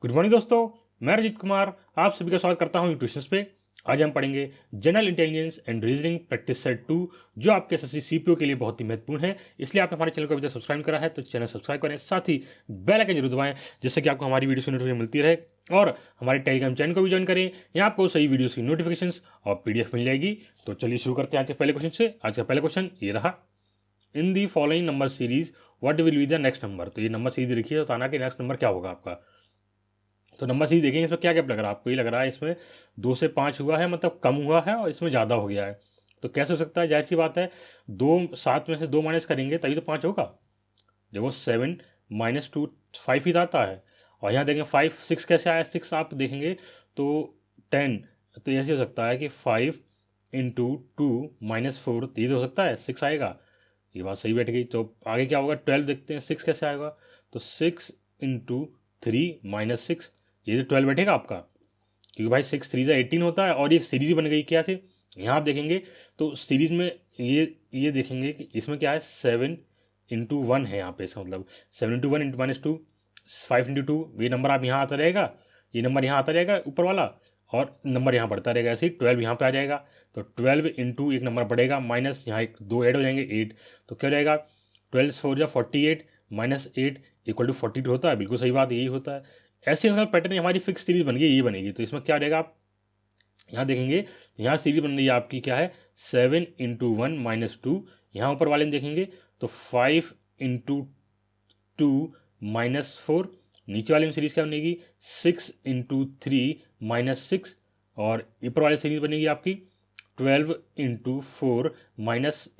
Good morning दोस्तों, मैं रजित कुमार आप सभी का स्वागत करता हूँ ट्यूशंस पे। आज हम पढ़ेंगे general intelligence and reasoning practice set 2, जो आपके एसएससी सीपीओ के लिए बहुत ही महत्वपूर्ण है। इसलिए आपने हमारे चैनल को अभी तक सब्सक्राइब नहीं करा है तो चैनल सब्सक्राइब करें, साथ ही बेल आइकन जरूर दबाएं, जिससे कि आपको हमारी वीडियो की नोटिफिकेशन मिलती रहे। और हमारे टेलीग्राम चैनल को भी ज्वाइन करें, यहाँ आपको सही वीडियोस की नोटिफिकेशन और पीडीएफ मिल जाएगी। तो चलिए शुरू करते हैं आज के पहले क्वेश्चन से। आज का पहला क्वेश्चन ये रहा, in the following number series what will be the next number. तो ये नंबर सीरीज लिखिए तो बताना कि नेक्स्ट नंबर क्या होगा आपका। तो नंबर सीरीज देखेंगे, इसमें क्या क्या लग रहा है आपको। ये लग रहा है इसमें 2 से 5 हुआ है, मतलब कम हुआ है, और इसमें ज़्यादा हो गया है। तो कैसे हो सकता है, जाहिर सी बात है, 2 7 में से 2 माइनस करेंगे तभी तो 5 होगा। देखो 7 - 2 5 ही आता है। और यहाँ देखेंगे 5 6 कैसे आया, 6 आप देखेंगे तो 10। तो ऐसे हो सकता है कि 5 × 2 - 4, तो ये तो हो सकता है 6 आएगा। ये बात सही बैठ गई। तो आगे क्या होगा, 12 देखते हैं 6 कैसे आएगा। तो 6 × 3 - 6, ये तो 12 बैठेगा आपका, क्योंकि भाई 6 3 18 होता है। और ये सीरीज बन गई क्या थी, यहाँ आप देखेंगे तो सीरीज में ये देखेंगे कि इसमें क्या है, 7 × 1 है यहाँ पे। इसका मतलब 7 × 1 × -2 5 × 2, ये नंबर आप यहाँ आता रहेगा, ये नंबर यहाँ आता रहेगा ऊपर वाला, और नंबर यहाँ बढ़ता रहेगा। ऐसे ही 12 यहाँ पे आ जाएगा। तो 12 × एक नंबर बढ़ेगा माइनस, यहाँ एक 2 ऐड हो जाएंगे 8। तो क्या हो जाएगा, 12 4 48 -8 = 42 होता है। बिल्कुल सही बात, यही होता है। ऐसे मतलब पैटर्न हमारी फिक्स सीरीज बन गई, ये बनेगी। तो इसमें क्या रहेगा, आप यहाँ देखेंगे, यहाँ सीरीज बन रही है आपकी क्या है, 7 × 1 - 2। यहाँ ऊपर वाले में देखेंगे तो 5 × 2 - 4। नीचे वाले में सीरीज क्या बनेगी, 6 × 3 - 6। और ऊपर वाले सीरीज बनेगी आपकी 12 × 4 -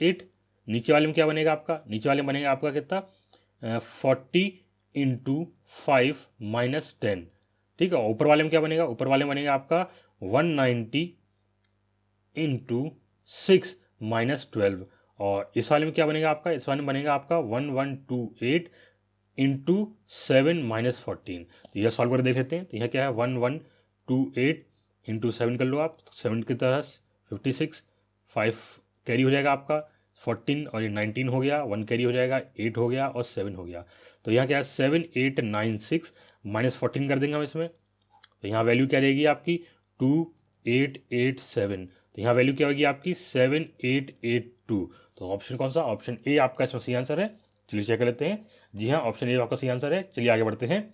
8। नीचे वाले में क्या बनेगा आपका, नीचे वाले में बनेगा आपका कितना, 40 × 5 - 10। ठीक है। ऊपर वाले में क्या बनेगा, ऊपर वाले में बनेगा आपका 190 × 6 - 12। और इस वाले में क्या बनेगा आपका, इस वाले में बनेगा आपका 1128 × 7 - 14। तो यह सॉल्व कर देख लेते हैं। तो यह क्या है, 1128 × 7 कर लो आप, तो 7 की तरह 56, 5 कैरी हो जाएगा आपका 14, और ये 19 हो गया, 1 कैरी हो जाएगा 8 हो गया, और 7 हो गया। तो यहाँ क्या है, 7896 -14 कर देंगे हम इसमें। तो यहाँ वैल्यू क्या रहेगी आपकी, 2887। तो यहाँ वैल्यू क्या होगी आपकी, 7882। तो ऑप्शन कौन सा, ऑप्शन ए आपका इसमें सही आंसर है। चलिए चेक कर लेते हैं। जी हाँ, ऑप्शन ए आपका सही आंसर है। चलिए आगे बढ़ते हैं।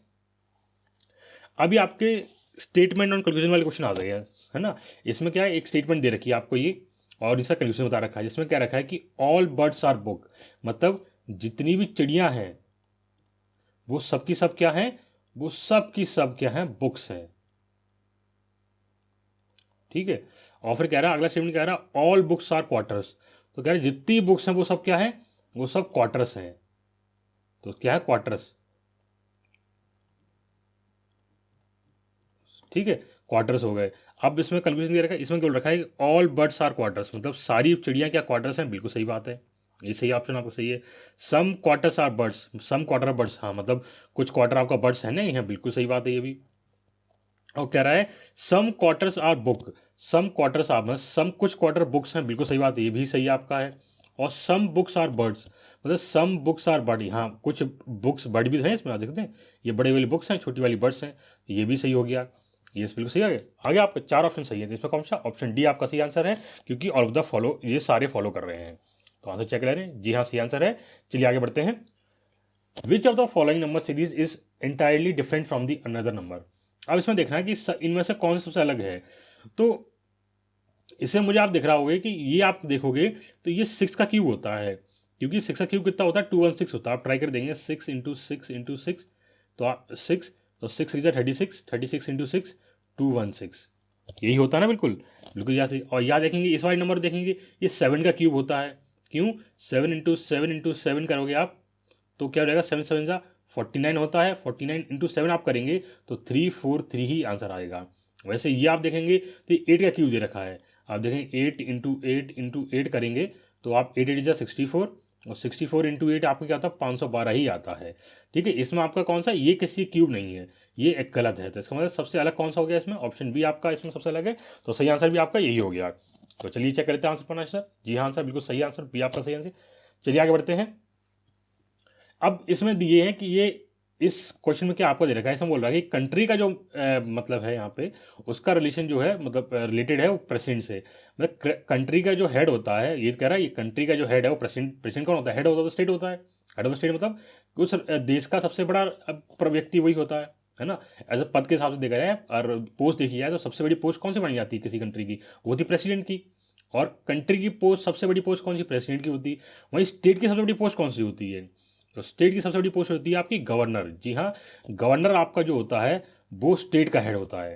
अभी आपके स्टेटमेंट और कंक्लूजन वाले क्वेश्चन आ गए हैं, है ना। इसमें क्या है, एक स्टेटमेंट दे रखी है आपको ये, और इसका कंक्लूजन बता रखा है, जिसमें क्या रखा है कि ऑल बर्ड्स आर बुक, मतलब जितनी भी चिड़ियां हैं वो सबकी सब क्या हैं, वो सब की सब क्या हैं, बुक्स हैं। ठीक है। और फिर कह रहा है, अगला स्टेटमेंट कह रहा है ऑल बुक्स आर क्वार्टर्स। तो कह रहे जितनी बुक्स हैं वो सब क्या है, वो सब क्वार्टर्स हैं। तो क्या है, क्वार्टर्स। ठीक है, क्वार्टर्स हो गए। अब इसमें कंक्लूजन दे रखा है, इसमें क्यों रखा है ऑल बर्ड्स आर क्वार्टर्स, मतलब सारी चिड़ियाँ क्या क्वार्टर्स हैं। बिल्कुल सही बात है, ये सही ऑप्शन आपको सही है। Some quarters are birds, some quarter birds, हाँ मतलब कुछ क्वार्टर आपका बर्ड्स है ना, यहाँ बिल्कुल सही बात है ये भी। और कह रहा है some quarters are book, some quarters are, some कुछ क्वार्टर बुक्स हैं। बिल्कुल सही बात है, ये भी सही आपका है। और सम बुक्स आर बर्ड्स, मतलब सम बुक्स आर बर्ड, हाँ कुछ बुक्स बर्ड भी हैं इसमें, देखते हैं। ये बड़े वाली बुक्स हैं, छोटी वाली बर्ड्स हैं, ये भी सही हो गया। ये बिल्कुल सही आ गया। आगे आपके 4 ऑप्शन सही है, तो इसमें कौन सा, ऑप्शन डी आपका सही आंसर है, क्योंकि ऑल ऑफ द फॉलो ये सारे फॉलो कर रहे हैं। तो आंसर चेक कर रहे हैं, जी हाँ सही आंसर है। चलिए आगे बढ़ते हैं। विच of the following number series is entirely different from the another number. अब इसमें देखना है कि इनमें से कौन सा सबसे अलग है। तो इसमें मुझे आप दिख रहा होगा कि ये आप देखोगे तो ये 6 का क्यूब होता है, क्योंकि 6 का क्यूब कितना होता है, 216 होता है। आप ट्राई कर देंगे 6 × 6 × 6, तो 6, तो 6 3 36, 36 × 6 216, यही होता है ना। बिल्कुल बिल्कुल याद से। और यहाँ देखेंगे इस वाले नंबर देखेंगे, ये 7 का क्यूब होता है। क्यों, 7 × 7 × 7 करोगे आप तो क्या हो जाएगा, 7 7 सा 49 होता है। 49 × 7 आप करेंगे तो 343 ही आंसर आएगा। वैसे ये आप देखेंगे तो 8 का क्यूब दे रखा है। आप देखेंगे 8 × 8 × 8 करेंगे तो आप 8 8 64, और 64 × 8 आपको क्या आता है, 512 ही आता है। ठीक है। इसमें आपका कौन सा, ये किसी क्यूब नहीं है, ये एक गलत है। तो इसका मतलब सबसे अलग कौन सा हो गया इसमें, ऑप्शन बी आपका इसमें सबसे अलग है। तो सही आंसर भी आपका यही हो गया। तो चलिए चेक करते हैं आंसर पढ़ना सर। जी हाँ सर, बिल्कुल सही आंसर, बी आपका सही आंसर। चलिए आगे बढ़ते हैं। अब इसमें दिए हैं कि ये इस क्वेश्चन में क्या आपको दे रखा है, इसमें बोल रहा है कि कंट्री का जो मतलब है यहाँ पे, उसका रिलेशन जो है मतलब रिलेटेड है वो प्रेसिडेंट से। मतलब कंट्री का जो हेड होता है, ये कह रहा है ये कंट्री का जो हेड है वो प्रेसिडेंट। प्रेसिडेंट कौन होता है? हेड होता है तो स्टेट होता है। हेड ऑफ द स्टेट मतलब उस देश का सबसे बड़ा व्यक्ति वही होता है ना। एज अ पद के हिसाब से देखा जाए और पोस्ट देखी जाए तो सबसे बड़ी पोस्ट कौन सी बनी जाती है किसी कंट्री की? वो होती प्रेसिडेंट की। और कंट्री की पोस्ट सबसे बड़ी पोस्ट कौन सी? प्रेसिडेंट की होती है। वहीं स्टेट की सबसे बड़ी पोस्ट कौन सी होती है? तो स्टेट की सबसे बड़ी पोस्ट होती है आपकी गवर्नर। जी हाँ, गवर्नर आपका जो होता है वो स्टेट का हेड होता है।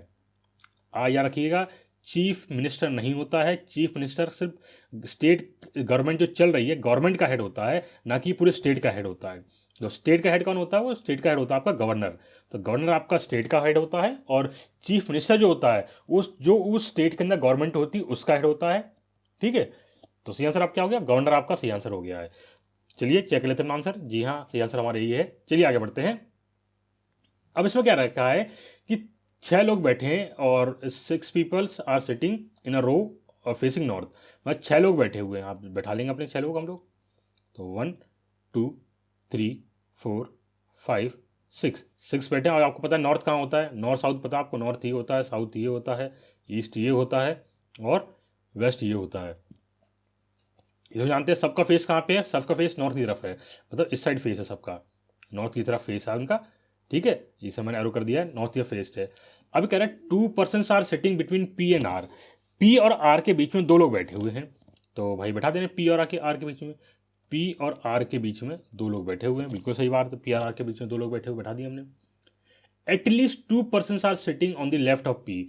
याद रखिएगा, चीफ मिनिस्टर नहीं होता है। चीफ मिनिस्टर सिर्फ स्टेट गवर्नमेंट जो चल रही है गवर्नमेंट का हेड होता है, ना कि पूरे स्टेट का हेड होता है। तो स्टेट का हेड कौन होता है? वो स्टेट का हेड होता है आपका गवर्नर। तो गवर्नर आपका स्टेट का हेड होता है, और चीफ मिनिस्टर जो होता है उस स्टेट के अंदर गवर्नमेंट होती है उसका हेड होता है। ठीक है, तो सही आंसर आप क्या हो गया? गवर्नर आपका सही आंसर हो गया है। चलिए चेक लेते हैं आंसर। जी हाँ, सही आंसर हमारा यही है। चलिए आगे बढ़ते हैं। अब इसमें क्या रखा है कि 6 लोग बैठे हैं और 6 peoples are sitting in a row facing north. मतलब 6 लोग बैठे हुए हैं, आप बैठा लेंगे अपने 6 लोग हम लोग। तो 1 2 3 4 5 6 6 बैठे हैं। और आपको पता है नॉर्थ कहाँ होता है? नॉर्थ साउथ पता है आपको? नॉर्थ ये होता है, साउथ ये होता है, ईस्ट ये होता है, और वेस्ट ये होता है। ये तो जानते हैं सबका फेस कहाँ पे है? सबका फेस नॉर्थ की तरफ है, मतलब इस साइड फेस है सबका, नॉर्थ की तरफ फेस है उनका। ठीक है, इसे मैंने एरो कर दिया है, नॉर्थ की फेस है। अभी कह रहा है 2 persons are sitting between P and R. P और आर के बीच में 2 लोग बैठे हुए हैं। तो भाई बैठा देने पी और आर के बीच में। पी और आर के बीच में 2 लोग बैठे हुए हैं, बिल्कुल सही बात है। पी और आर के बीच में 2 लोग बैठे हुए बैठा दिए हमने। At least 2 persons are sitting on the left of P.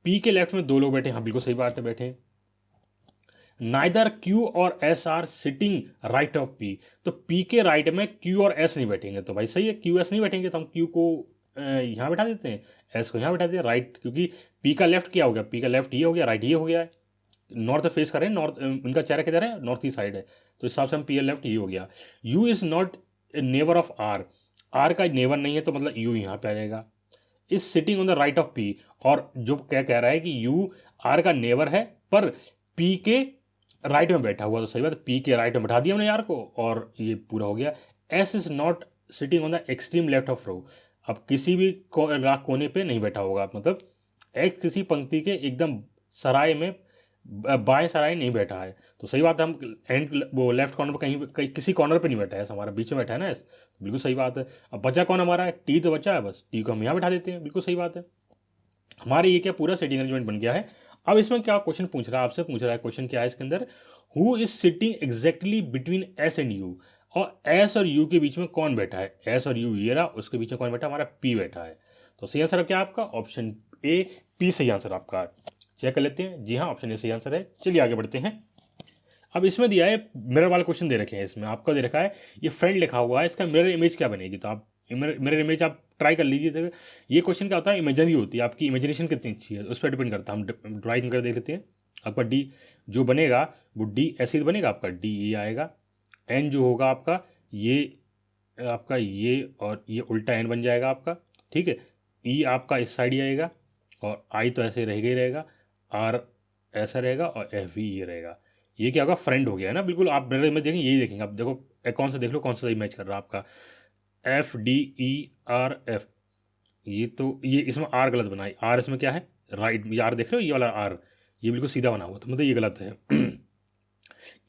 P के लेफ्ट में 2 लोग बैठे हैं, हाँ बिल्कुल सही बात है, बैठे हैं। नाइदर क्यू और S R sitting right of P. तो पी के राइट में क्यू और एस नहीं बैठेंगे, तो भाई सही है, क्यू एस नहीं बैठेंगे, तो हम क्यू को यहाँ बैठा देते हैं, एस को यहाँ बैठा देते हैं राइट, क्योंकि पी का लेफ्ट क्या हो गया? पी का लेफ्ट ये हो गया, राइट ये हो गया है। नॉर्थ फेस कर रहे हैं, नॉर्थ उनका चेहरा किधर है? नॉर्थ की साइड है, तो इस हिसाब से हम पी लेफ्ट ये हो गया। U is not neighbour of R. R का नेवर नहीं है, तो मतलब यू यहाँ पे आ जाएगा। Is sitting on the right of P. और जो क्या कह रहा है कि यू आर का नेवर है, पर पी के राइट में बैठा हुआ, तो सही बात है, पी के राइट में बैठा दिया हमने यार को, और ये पूरा हो गया। S is not sitting on the extreme left of row. अब किसी भी कोने पे नहीं बैठा होगा, मतलब एक्स किसी पंक्ति के एकदम सराय में बाएं सराय नहीं बैठा है, तो सही बात है, हम एंड वो लेफ्ट कॉर्नर पर कहीं किसी कॉर्नर पे नहीं बैठा है, हमारा बीच में बैठा है ना एस, बिल्कुल सही बात है। अब बचा कौन हमारा है? टी तो बचा है, बस टी को हम यहाँ बैठा देते हैं, बिल्कुल सही बात है। हमारे ये क्या पूरा सिटिंग अरेंजमेंट बन गया है। अब इसमें क्या क्वेश्चन पूछ रहा है आपसे? पूछ रहा है क्वेश्चन क्या है इसके अंदर, who is sitting exactly between S and you. और एस और यू के बीच में कौन बैठा है? एस और यू ये रहा, उसके बीच में कौन बैठा है? हमारा पी बैठा है। तो सही आंसर क्या आपका? ऑप्शन ए पी सही आंसर आपका। चेक कर लेते हैं। जी हाँ, ऑप्शन ए सही आंसर है। चलिए आगे बढ़ते हैं। अब इसमें दिया है मिरर वाला क्वेश्चन दे रखे हैं, इसमें आपका दे रखा है ये फ्रेंड लिखा हुआ है, इसका मिरर इमेज क्या बनेगी? तो आप मिरर इमेज आप ट्राई कर लीजिए। तो ये क्वेश्चन क्या होता है, इमेजनरी होती है, आपकी इमेजिनेशन कितनी अच्छी है उस पर डिपेंड करता है। हम ड्राइंग कर देख लेते हैं। आपका डी जो बनेगा वो डी ऐसे बनेगा, आपका डी ये आएगा। एन जो होगा आपका ये आपका ये और ये उल्टा एन बन जाएगा आपका। ठीक है, ई आपका इस साइड ही आएगा, और आई तो ऐसे रहेगा ही रहेगा, आर ऐसा रहेगा, और एफ भी ये रहेगा। ये क्या होगा? फ्रेंड हो गया है ना, बिल्कुल। आप मिरर में देखेंगे यही देखेंगे, आप देखो कौन सा देख लो, कौन सा सही मैच कर रहा है आपका। F D E R F, ये तो ये इसमें आर गलत बना है। आर इसमें क्या है? राइट, ये आर देख रहे हो, ये वाला आर ये बिल्कुल सीधा बना हुआ, तो मतलब ये गलत है।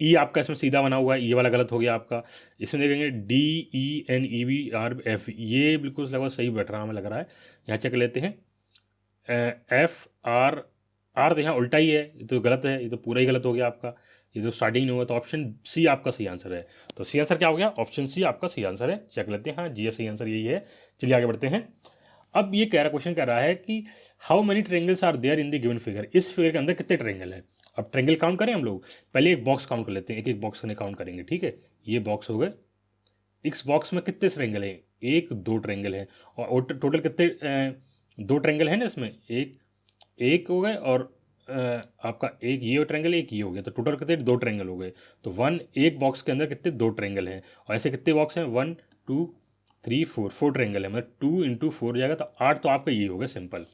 ई आपका इसमें सीधा बना हुआ है, ये वाला गलत हो गया आपका। इसमें देखेंगे D E N E V R F, ये बिल्कुल लगभग सही बैठ रहा हमें लग रहा है। यहाँ चेक लेते हैं। एफ आर, आर तो यहाँ उल्टा ही है, ये तो गलत है, ये तो पूरा ही गलत हो गया आपका, ये तो स्टार्टिंग नहीं हुआ। तो ऑप्शन सी आपका सही आंसर है। तो सी आंसर क्या हो गया? ऑप्शन सी आपका सही आंसर है। चेक लेते हैं, हाँ जी सही आंसर यही है। चलिए आगे बढ़ते हैं। अब ये कह रहा क्वेश्चन कह रहा है कि how many triangles are there in the given figure. इस फिगर के अंदर कितने ट्रेंगल हैं? अब ट्रेंगल काउंट करें हम लोग, पहले एक बॉक्स काउंट कर लेते हैं, एक एक बॉक्स काउंट करेंगे। ठीक है, ये बॉक्स हो गए, इस बॉक्स में कितने ट्रेंगल हैं? एक दो ट्रेंगल हैं, और टोटल कितने 2 ट्रेंगल है ना इसमें, एक एक हो गए, और आपका एक ये ट्रेंगल एक ये हो गया, तो टोटल कितने 2 ट्रेंगल हो गए। तो एक बॉक्स के अंदर कितने 2 ट्रेंगल हैं, और ऐसे कितने बॉक्स हैं? 1 2 3 4, 4 ट्रेंगल है, मतलब 2 इंटू 4 जाएगा, तो 8 तो आपका ये हो गया सिंपल।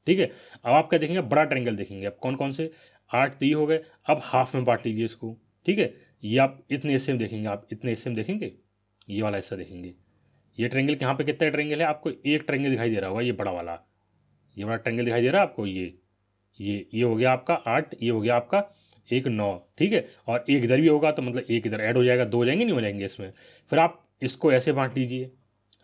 ठीक है, अब आप क्या देखेंगे? बड़ा ट्रेंगल देखेंगे। अब कौन कौन से? 8 तो ये हो गए। अब हाफ में बांट लीजिए इसको। ठीक है, ये आप इतने हिस्से में देखेंगे, आप इतने हिस्से में देखेंगे, ये वाला हिस्सा देखेंगे, ये ट्रेंगल यहाँ पे कितना ट्रेंगल है, आपको एक ट्रेंगल दिखाई दे रहा होगा, ये बड़ा वाला, ये बड़ा ट्रेंगल दिखाई दे रहा है आपको, ये हो गया आपका 8, ये हो गया आपका एक 9, ठीक है। और एक इधर भी होगा तो मतलब एक इधर ऐड हो जाएगा, 2 हो जाएंगे, नहीं हो जाएंगे इसमें। फिर आप इसको ऐसे बांट लीजिए,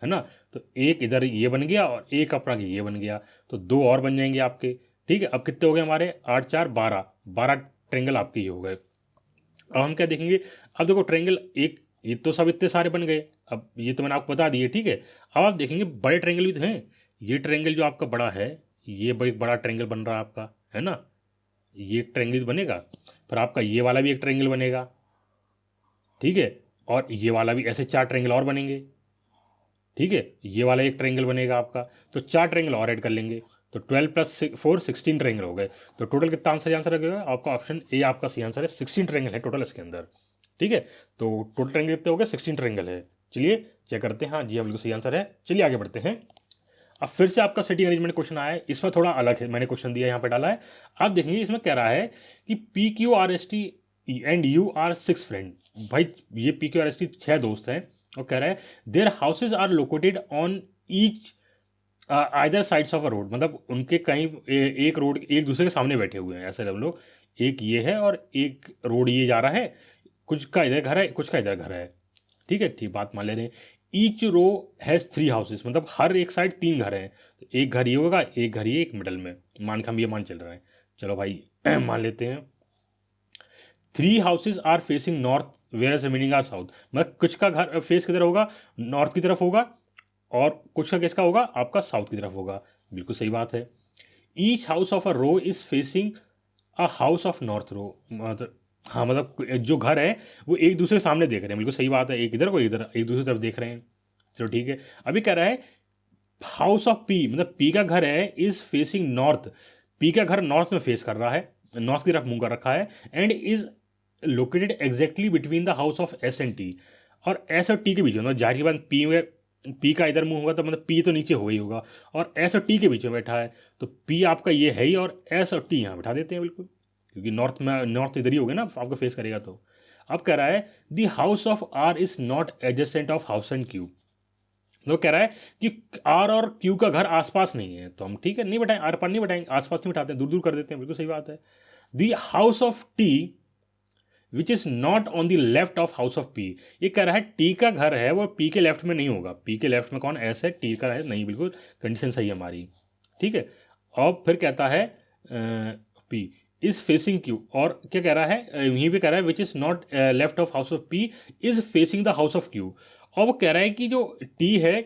है ना। तो एक इधर ये बन गया और एक अपना ये बन गया, तो 2 और बन जाएंगे आपके, ठीक है। अब कितने हो गए हमारे, 8 4 12, 12 ट्रेंगल आपके ये हो गए। अब हम क्या देखेंगे, अब देखो ट्रेंगल एक, ये तो सब इतने सारे बन गए, अब ये तो मैंने आपको बता दिए, ठीक है। अब आप देखेंगे बड़े ट्रेंगल भी तो हैं, ये ट्रेंगल जो आपका बड़ा है, ये बड़ी बड़ा ट्रेंगल बन रहा है आपका, है ना, ये एक ट्रेंगल बनेगा। फिर आपका ये वाला भी एक ट्रेंगल बनेगा, ठीक है। और ये वाला भी, ऐसे 4 ट्रेंगल और बनेंगे, ठीक है। ये वाला एक ट्रेंगल बनेगा आपका, तो 4 ट्रेंगल और ऐड कर लेंगे, तो 12 + 4 16 ट्रेंगल हो गए। तो टोटल कितना आंसर लगेगा आपका, ऑप्शन ए आपका सही आंसर है, 16 ट्रेंगल है टोटल इसके अंदर, ठीक है। तो टोटल ट्रेंगल कितने हो गए, 16 ट्रेंगल है। चलिए चेक करते हैं, हाँ जी, बिल्कुल सही आंसर है। चलिए आगे बढ़ते हैं। अब फिर से आपका सिटिंग अरेंजमेंट क्वेश्चन आया है, इसमें थोड़ा अलग है, मैंने क्वेश्चन दिया यहाँ पे डाला है। आप देखेंगे इसमें कह रहा है कि PQRST and U are 6 friend. भाई ये PQRST 6 दोस्त हैं, और कह रहा है their houses are located on each either sides of a road, मतलब उनके कहीं एक रोड एक दूसरे के सामने बैठे हुए हैं, ऐसे हम लोग, एक ये है और एक रोड ये जा रहा है, कुछ का इधर घर है, कुछ का इधर घर है, ठीक है, ठीक बात मान ले रहे हैं। ईच रो हैज़ 3 हाउसेस, मतलब हर एक साइड 3 घर हैं, तो एक घर ये होगा, एक घर ये, एक मिडल में, मान के हम ये मान चल रहा है। चलो भाई मान लेते हैं 3 houses are facing north whereas remaining are south, मतलब कुछ का घर फेस किधर होगा, नॉर्थ की तरफ होगा, और कुछ का किसका होगा, आपका साउथ की तरफ होगा। बिल्कुल सही बात है। Each house of a row is facing a house of north row, मतलब हाँ, मतलब जो घर है वो एक दूसरे के सामने देख रहे हैं, बिल्कुल सही बात है, एक इधर को इधर, एक दूसरी तरफ देख रहे हैं। चलो ठीक है। अभी कह रहा है हाउस ऑफ पी, मतलब पी का घर है, इज फेसिंग नॉर्थ, पी का घर नॉर्थ में फेस कर रहा है, नॉर्थ की तरफ मुंह कर रखा है, and is located exactly between the house of S and T, और एस और टी के बीच में, मतलब जाहिर बात पी में, पी का इधर मुंह होगा तो मतलब पी तो नीचे हो ही होगा, और एस और टी के बीच में बैठा है, तो पी आपका ये है ही, और एस और टी यहाँ बैठा देते हैं बिल्कुल, क्योंकि नॉर्थ में, नॉर्थ इधर ही होगा ना आपको फेस करेगा। तो अब कह रहा है the house of R is not adjacent of house and Q, तो कह रहा है कि आर और क्यू का घर आसपास नहीं है, तो हम ठीक है नहीं बैठाएं, आर पार नहीं बैठाएंगे, आसपास नहीं बैठाते हैं, दूर दूर कर देते हैं, बिल्कुल सही बात है। The house of T which is not on the left of house of P, ये कह रहा है टी का घर है वो पी के लेफ्ट में नहीं होगा, पी के लेफ्ट में कौन, एस है, टी का है नहीं, बिल्कुल कंडीशन सही है हमारी, ठीक है। और फिर कहता है पी इज फेसिंग क्यू, और क्या कह रहा है यहीं पे कह रहा है which is not left of house of P is facing the house of Q, और वो कह रहा है कि जो टी है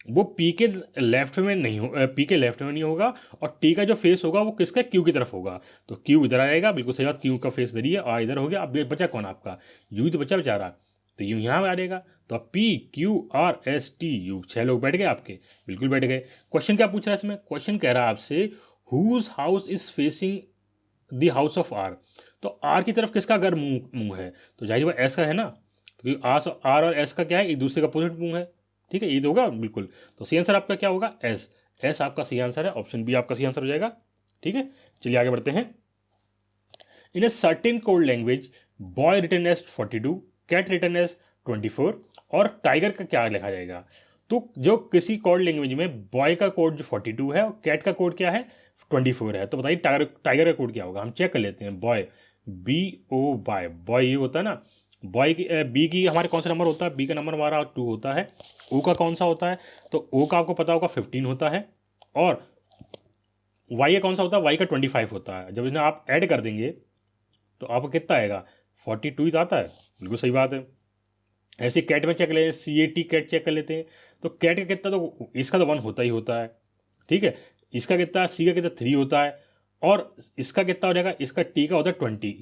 वो पी के लेफ्ट में नहीं हो, पी के लेफ्ट में नहीं होगा, और टी का जो फेस होगा वो किसका, क्यू की तरफ होगा, तो क्यू इधर आएगा, बिल्कुल सही बात, क्यू का फेस इधर ही है, और इधर हो गया। अब बचा कौन आपका, यू तो बचा बेचारा, तो यू यहाँ आ जाएगा, तो अब P Q R S T U, 6 लोग बैठ गए आपके, बिल्कुल बैठ गए। क्वेश्चन क्या पूछ रहा है इसमें, क्वेश्चन कह रहा है आपसे whose house is facing the house of R, तो आर की तरफ किसका घर मुंह मुंह है, तो जाहिर बात एस का है ना, क्योंकि आर और एस का क्या है, एक दूसरे का अपोजिट मुंह है, ठीक है, ये तो होगा बिल्कुल। तो सही आंसर आपका क्या होगा, एस, एस आपका सही आंसर है, ऑप्शन बी आपका सही आंसर हो जाएगा, ठीक है। चलिए आगे बढ़ते हैं। In a certain code language boy return as 42, cat return as 24, और टाइगर का क्या लिखा जाएगा, तो जो किसी कोड लैंग्वेज में बॉय का कोड जो 42 है और कैट का कोड क्या है 24 है, तो बताइए टाइगर टाइगर का कोड क्या होगा। हम चेक कर लेते हैं, बॉय BO बाय, बॉय ये होता है ना, बॉय की बी की हमारे कौन सा नंबर होता है, बी का नंबर हमारा 2 होता है, ओ का कौन सा होता है, तो ओ का आपको पता होगा 15 होता है, और वाई का कौन सा होता है, वाई का 25 होता है। जब इन्हें आप ऐड कर देंगे तो आपको कितना आएगा, 42 ही तो आता है, बिल्कुल सही बात है। ऐसे कैट में चेक ले, CAT कैट चेक कर लेते हैं, तो कैट का कितना, तो इसका तो 1 होता ही होता है, ठीक है, इसका कितना, सी का कितना 3 होता है, और इसका कितना हो जाएगा, इसका टी का होता है 20,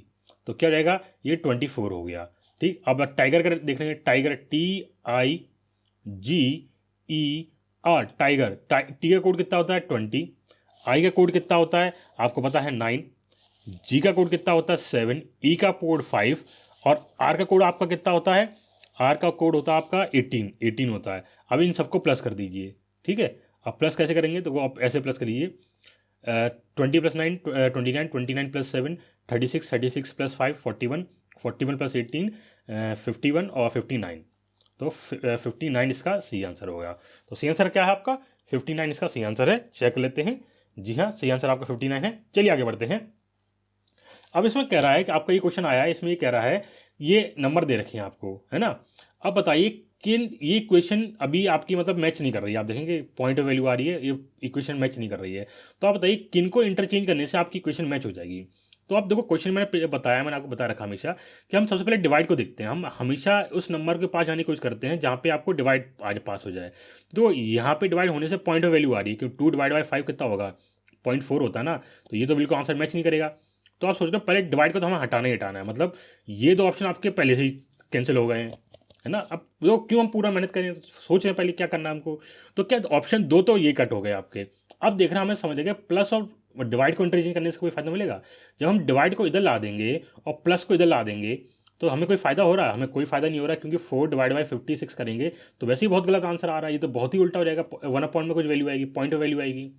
तो क्या हो जाएगा, ये 24 हो गया, ठीक। अब टाइगर का देख लेंगे, टाइगर TIGER, टाइगर, टी का कोड कितना होता है 20, आई का कोड कितना होता है आपको पता है 9, जी का कोड कितना होता है 7, ई का कोड 5, और आर का कोड आपका कितना होता है, आर का कोड होता है आपका 18 होता है। अब इन सबको प्लस कर दीजिए, ठीक है। अब प्लस कैसे करेंगे, तो वो आप ऐसे प्लस कर लीजिए, 20 + 9 29, 29 + 7 36, 36 + 5 41, 41 + 18 51 और 59, तो 59 इसका सही आंसर होगा। तो सही आंसर क्या है आपका? 59 इसका सही आंसर है। चेक कर लेते हैं। जी हाँ, सही आंसर आपका 59 है। चलिए आगे बढ़ते हैं। अब इसमें कह रहा है कि आपका ये क्वेश्चन आया है, इसमें ये कह रहा है ये नंबर दे रखे हैं आपको, है ना। अब बताइए किन ये इक्वेशन अभी आपकी मतलब मैच नहीं कर रही है। आप देखेंगे पॉइंट ऑफ वैल्यू आ रही है, ये इक्वेशन मैच नहीं कर रही है। तो आप बताइए किन को इंटरचेंज करने से आपकी इक्वेशन मैच हो जाएगी। तो आप देखो क्वेश्चन मैंने बताया, मैंने आपको बता रखा हमेशा कि हम सबसे पहले डिवाइड को देखते हैं। हम हमेशा उस नंबर के पास जाने की कोशिश करते हैं जहाँ पे आपको डिवाइड आज पास हो जाए। तो यहाँ पे डिवाइड होने से पॉइंट ऑफ वैल्यू आ रही है कि 2 / 5 कितना होगा? 0.4 होता है ना। तो ये तो बिल्कुल आंसर मैच नहीं करेगा। तो आप सोच रहे हो पहले डिवाइड को तो हमें हटाना ही हटाना है, मतलब ये दो ऑप्शन आपके पहले से ही कैंसिल हो गए हैं, है ना। अब वो क्यों हम पूरा मेहनत करें, सोच रहे हैं पहले क्या करना है हमको। तो क्या ऑप्शन 2 तो ये कट हो गए आपके। अब देखना हमें समझ गया प्लस और डिवाइड को इंटरचेंज करने से कोई फायदा मिलेगा? जब हम डिवाइड को इधर ला देंगे और प्लस को इधर ला देंगे तो हमें कोई फायदा हो रहा है? हमें कोई फायदा नहीं हो रहा है, क्योंकि 4 / 56 करेंगे तो वैसे ही बहुत गलत आंसर आ रहा है। ये तो बहुत ही उल्टा हो जाएगा। 1 में कुछ वैल्यू आएगी, पॉइंट ऑफ वैल्यू आएगी।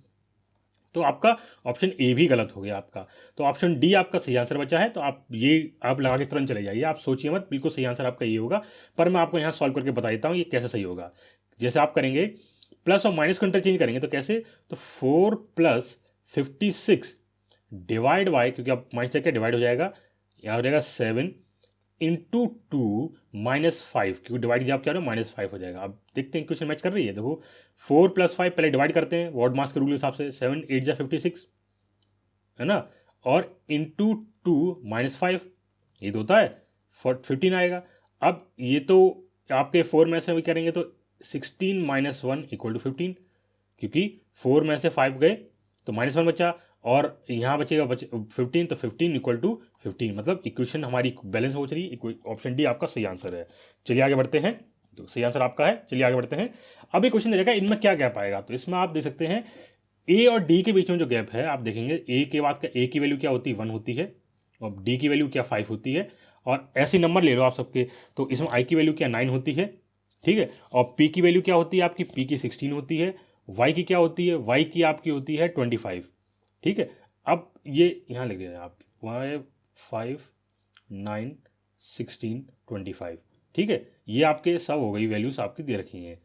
तो आपका ऑप्शन ए भी गलत हो गया आपका। तो ऑप्शन डी आपका सही आंसर बचा है। तो आप लगा के तुरंत चले जाइए, आप सोचिए मत, बिल्कुल सही आंसर आपका ये होगा। पर मैं आपको यहाँ सॉल्व करके बता देता हूँ ये कैसे सही होगा। जैसे आप करेंगे प्लस और माइनस को इंटरचेंज करेंगे तो कैसे, तो 4 + 56 डिवाइड बाय, क्योंकि आप माइनस करके डिवाइड हो जाएगा, यहाँ हो जाएगा 7 इंटू 2 -5, क्योंकि डिवाइड किया आप क्या हो -5 हो जाएगा। अब देखते हैं क्वेश्चन मैच कर रही है। देखो 4 + 5 पहले डिवाइड करते हैं वॉर्ड मास के रूल के हिसाब से, 7 8 जा 56, है ना। और इंटू 2 -5 ये तो होता है 15 आएगा। अब ये तो आपके 4 में से भी करेंगे तो 16 - 1 = 15, क्योंकि 4 में से 5 गए तो -1 बचा और यहाँ बचेगा 15, तो 15 = 15, मतलब इक्वेशन हमारी बैलेंस हो रही है। ऑप्शन डी आपका सही आंसर है। चलिए आगे बढ़ते हैं। तो सही आंसर आपका है। चलिए आगे बढ़ते हैं। अब ये क्वेश्चन रहेगा इनमें क्या गैप आएगा। तो इसमें आप देख सकते हैं ए और डी के बीच में जो गैप है, आप देखेंगे ए के बाद ए की वैल्यू क्या होती है, 1 होती है, और डी की वैल्यू क्या 5 होती है। और ऐसे नंबर ले लो आप सबके, तो इसमें आई की वैल्यू क्या 9 होती है, ठीक है। और पी की वैल्यू क्या होती है आपकी, पी की 16 होती है। वाई की क्या होती है, वाई की आपकी होती है 25, ठीक है। अब ये यहाँ लिख दें आप 5 9 16 25, ठीक है। ये आपके सब हो गई, वैल्यूज आपकी दे रखी हैं,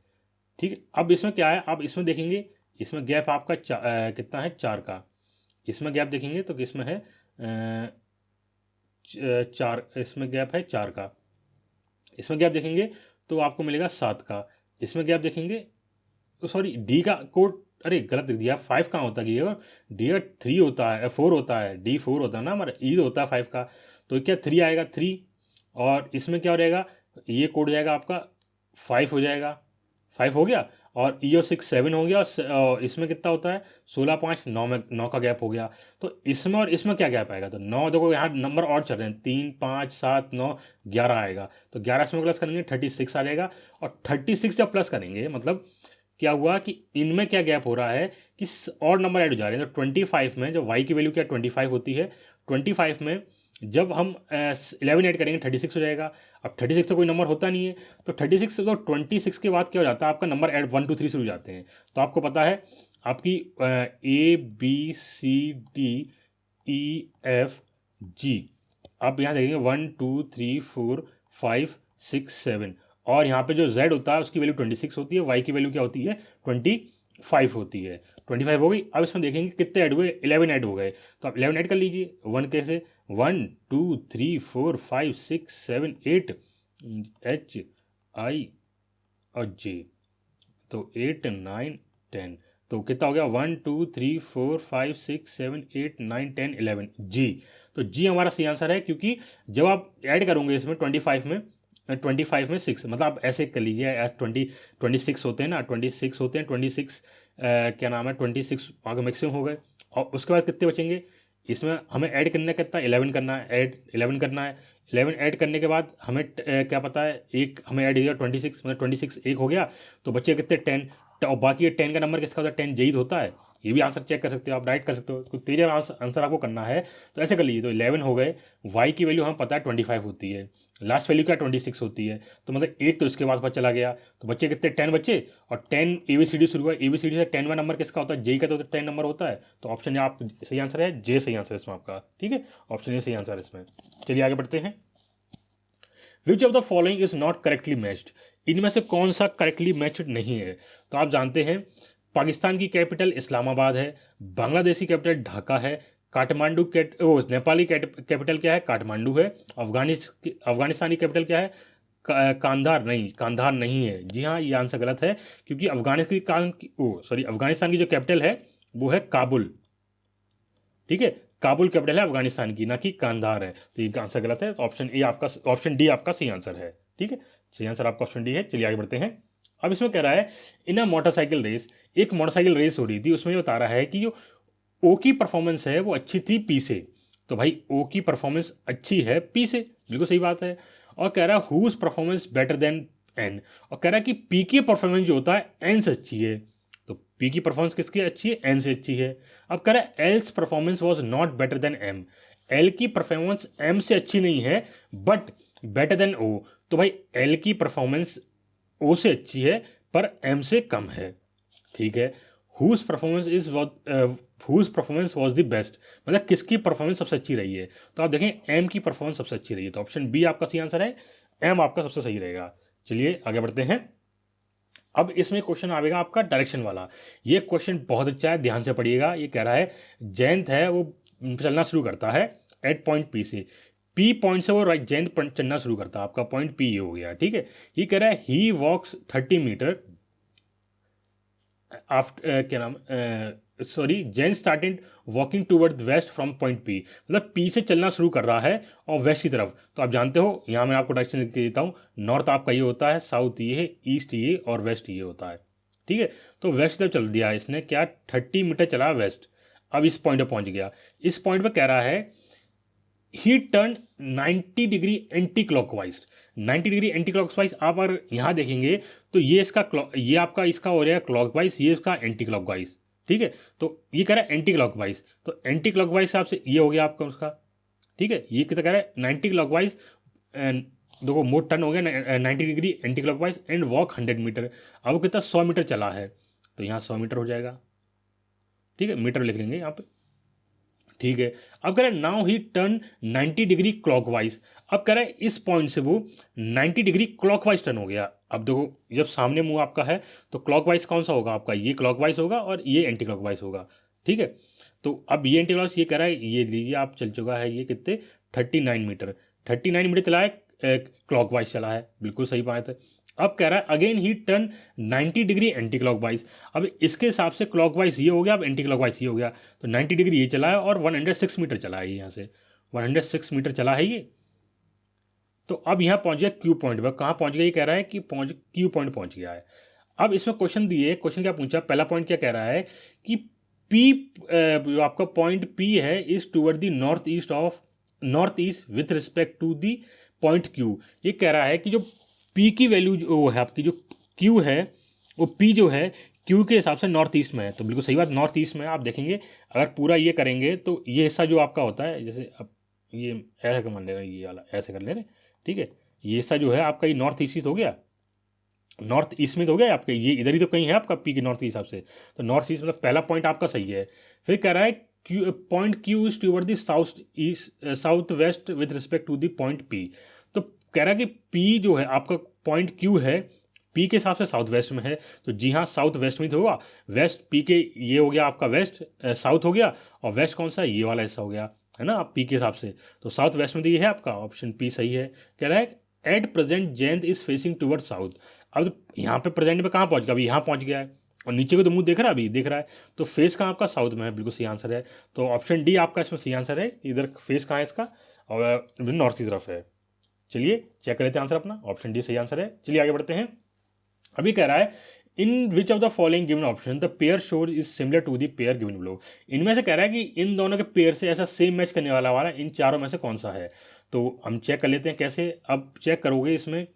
ठीक है। अब इसमें क्या है, आप इसमें देखेंगे इसमें गैप आपका कितना है, 4 का। इसमें गैप देखेंगे तो इसमें है 4, इसमें गैप है 4 का। इसमें गैप देखेंगे तो आपको मिलेगा 7 का। इसमें गैप देखेंगे तो सॉरी डी का कोड, अरे गलत लिख दिया, 5 कहाँ होता है, डी का 3 होता है, 4 होता है, डी 4 होता है ना हमारा, ई होता है 5 का। तो क्या 3 आएगा 3, और इसमें क्या हो जाएगा, ये कोड जाएगा आपका 5 हो जाएगा, 5 हो गया, और ई और 6 7 हो गया, और इसमें कितना होता है 16 5 9 में 9 का गैप हो गया। तो इसमें और इसमें क्या गैप आएगा, तो 9, देखो यहाँ नंबर और चल रहे हैं, 3 5 7 9 11 आएगा। तो 11 इसमें प्लस करेंगे 36 आ जाएगा, और 36 जब प्लस करेंगे मतलब क्या हुआ कि इनमें क्या गैप हो रहा है कि और नंबर ऐड हो जा रहे हैं। तो 25 में जब y की वैल्यू क्या 25 होती है, 25 में जब हम 11 ऐड करेंगे 36 हो जाएगा। अब 36 तो कोई नंबर होता नहीं है, तो 36 तो 26 के बाद क्या हो जाता है आपका नंबर ऐड 1 2 3 से हो जाते हैं। तो आपको पता है आपकी ABCDEFG, आप यहाँ देखेंगे 1 2 3 4 5 6 7, और यहाँ पे जो z होता है उसकी वैल्यू 26 होती है, y की वैल्यू क्या होती है 25 होती है। 25 हो गई। अब इसमें देखेंगे कितने ऐड हुए, 11 ऐड हो गए। तो आप 11 ऐड कर लीजिए। 1 कैसे, 1 2 3 4 5 6 7 8 H I और J, तो 8 9 10, तो कितना हो गया 1 2 3 4 5 6 7 8 9 10 11 जी। तो जी हमारा सही आंसर है, क्योंकि जब आप ऐड करोगे इसमें 25 में 6, मतलब आप ऐसे कर लीजिए 26 होते हैं ना, 26 होते हैं, 26 क्या नाम है 26 आगे मैक्सिमम हो गए। और उसके बाद कितने बचेंगे, इसमें हमें ऐड करना है कितना 11 करना है, ऐड 11 करना है। 11 ऐड करने के बाद हमें क्या पता है, एक हमें ऐड किया 26, मतलब 26 एक हो गया, तो बचे कितने 10, और बाकी 10 का नंबर किसका होता है 10 जयीद होता है। ये भी आंसर चेक कर सकते हो आप, राइट कर सकते हो। तो तेज आंसर आपको करना है तो ऐसे कर लीजिए। तो 11 हो गए, वाई की वैल्यू हमें पता है 25 होती है, लास्ट वैल्यू क्या 26 होती है, तो मतलब एक तो इसके बाद पता चला गया। तो बच्चे कितने 10 बच्चे, और 10 ABCD शुरू हुआ, ABCD से 10वां नंबर किसका होता है, जे का, तो 10 नंबर होता है। तो ऑप्शन आप सही आंसर है, जे सही आंसर है इसमें आपका, ठीक है। ऑप्शन ए सही आंसर है इसमें। चलिए आगे बढ़ते हैं। विच of the following is not correctly matched, इनमें से कौन सा करेक्टली मैच्ड नहीं है। तो आप जानते हैं पाकिस्तान की कैपिटल इस्लामाबाद है, बांग्लादेश की कैपिटल ढाका है, काठमांडू नेपाली कैपिटल क्या है, काठमांडू है, अफगानिस्तानी कैपिटल क्या है, कांधार नहीं है। जी हाँ, ये आंसर गलत है, क्योंकि अफगानिस्तान की जो कैपिटल है वो है काबुल। ठीक है, काबुल कैपिटल है अफगानिस्तान की, ना कि कांधार है। तो ये आंसर गलत है। तो ऑप्शन डी आपका सही आंसर है। ठीक है, सही आंसर आपका ऑप्शन डी है। चलिए आगे बढ़ते हैं। अब इसमें कह रहा है इन अ मोटरसाइकिल रेस, एक मोटरसाइकिल रेस हो रही थी, उसमें ये बता रहा है कि जो ओ की परफॉर्मेंस है वो अच्छी थी पी से। तो भाई ओ की परफॉर्मेंस अच्छी है पी से, बिल्कुल सही बात है। और कह रहा है whose performance better than N, और कह रहा है कि पी की परफॉर्मेंस जो होता है एन से अच्छी है। तो पी की परफॉर्मेंस किसकी अच्छी है, एन से अच्छी है। अब कह रहा है L's performance was not better than M, L की परफॉर्मेंस एम से अच्छी नहीं है बट बेटर देन ओ। तो भाई एल की परफॉर्मेंस ओ से अच्छी है पर एम से कम है। ठीक है, whose performance was the best, मतलब किसकी परफॉर्मेंस सबसे अच्छी रही है। तो आप देखें एम की परफॉर्मेंस सबसे अच्छी रही है। तो ऑप्शन बी आपका सही आंसर है, एम आपका सबसे सही रहेगा। चलिए आगे बढ़ते हैं। अब इसमें क्वेश्चन आएगा आपका डायरेक्शन वाला। ये क्वेश्चन बहुत अच्छा है, ध्यान से पढ़िएगा। ये कह रहा है जयंत है वो चलना शुरू करता है एट पॉइंट पी से, पी पॉइंट से वो राइट जयंत चलना शुरू करता है, आपका पॉइंट पी ये हो गया। ठीक है, ये कह रहा है ही वॉक्स 30 मीटर आफ्टर क्या नाम sorry Jain started walking toward west from point P, मतलब पी से चलना शुरू कर रहा है और वेस्ट की तरफ। तो आप जानते हो, यहाँ मैं आपको डायरेक्शन लिख के देता हूँ। नॉर्थ आपका ये होता है, साउथ ये है, ईस्ट ये और वेस्ट ये होता है। ठीक है, तो वेस्ट तरफ चल दिया इसने, क्या 30 मीटर चला वेस्ट। अब इस पॉइंट पर पहुंच गया। इस पॉइंट पर कह रहा है ही turn 90 degree anti clockwise. 90 degree anti clockwise आप अगर यहाँ देखेंगे तो ये ये आपका इसका हो रहा है क्लॉकवाइज, ये इसका एंटी क्लॉकवाइज। ठीक है, तो ये कह रहा है एंटी क्लॉकवाइज, तो एंटी क्लॉकवाइज हिसाब से ये हो गया आपका उसका। ठीक है, ये कितना कह रहा है 90 क्लॉकवाइज, देखो मोड टर्न हो गया 90 degree anti clockwise and walk 100 metre. अब वो कितना 100 मीटर चला है, तो यहाँ 100 मीटर हो जाएगा। ठीक है, मीटर लिख लेंगे यहाँ पे। ठीक है, अब कह रहा है now he turn 90 degree clockwise. अब कह रहा है इस पॉइंट से वो 90 डिग्री क्लॉकवाइज टर्न हो गया। अब देखो जब सामने मुंह आपका है तो क्लॉकवाइज कौन सा होगा आपका, ये क्लॉकवाइज होगा और ये एंटी क्लॉकवाइज होगा। ठीक है, तो अब ये एंटी क्लॉकवाइज, ये कह रहा है ये लीजिए आप चल चुका है ये कितने 39 मीटर, 39 मीटर चला है, क्लॉकवाइज चला है, बिल्कुल सही बात है। अब कह रहा है अगेन ही टर्न 90 डिग्री एंटी क्लॉकवाइज। अब इसके हिसाब से क्लॉकवाइज ये हो गया, अब एंटी क्लॉकवाइज ये हो गया। तो 90 डिग्री ये चला है और 106 मीटर चला है, यहाँ से 106 मीटर चला है ये। तो अब यहाँ पहुंच गया क्यू पॉइंट पर। कहाँ पहुंच गया, ये कह रहा है कि क्यू पॉइंट पहुंच गया है। अब इसमें क्वेश्चन दिए, क्वेश्चन क्या पूछा, पहला पॉइंट क्या कह रहा है कि पी जो आपका पॉइंट पी है is toward the north east with respect to the point Q. ये कह रहा है कि जो पी की वैल्यू जो है आपकी, जो क्यू है वो पी जो है क्यू के हिसाब से नॉर्थ ईस्ट में है। तो बिल्कुल सही बात, नॉर्थ ईस्ट में आप देखेंगे अगर पूरा ये करेंगे तो ये हिस्सा जो आपका होता है, जैसे अब ये ऐसा कर मान लेना, ये वाला ऐसे कर ले रहे। ठीक है, ये हिस्सा जो है आपका ये नॉर्थ ईस्ट हो गया, नॉर्थ ईस्ट में तो हो गया आपके, ये इधर ही तो कहीं है आपका पी के नॉर्थ ईस्ट हिसाब से। तो नॉर्थ ईस्ट मतलब पहला पॉइंट आपका सही है। फिर कह रहा है point Q is toward the south west with respect to the point P. तो कह रहा है कि पी जो है आपका पॉइंट क्यू है पी के हिसाब से साउथ वेस्ट में है। तो जी हाँ, साउथ वेस्ट में तो होगा, वेस्ट पी के ये हो गया आपका वेस्ट, साउथ हो गया, और वेस्ट कौन सा, ये वाला हिस्सा हो गया, है ना, आप पी के हिसाब से। तो साउथ वेस्ट में तो ये है आपका, ऑप्शन पी सही है। कह रहा है at present Jayant is facing toward south. अब यहाँ पे प्रेजेंट में कहाँ पहुँच गया, अभी यहाँ पहुँच गया है और नीचे को तो मुंह देख रहा है, अभी देख रहा है, तो फेस कहाँ आपका साउथ में है, बिल्कुल सही आंसर है। तो ऑप्शन डी आपका इसमें सही आंसर है। इधर फेस कहाँ है इसका, और नॉर्थ की तरफ है। चलिए चेक कर लेते हैं आंसर अपना, ऑप्शन डी सही आंसर है। चलिए आगे बढ़ते हैं। अभी कह रहा है in which of the following given option the pair shore is similar to the pair given below. इनमें से कह रहा है कि इन दोनों के पेयर से ऐसा सेम मैच करने वाला इन चारों में से कौन सा है। तो हम चेक कर लेते हैं कैसे। अब चेक करोगे इसमें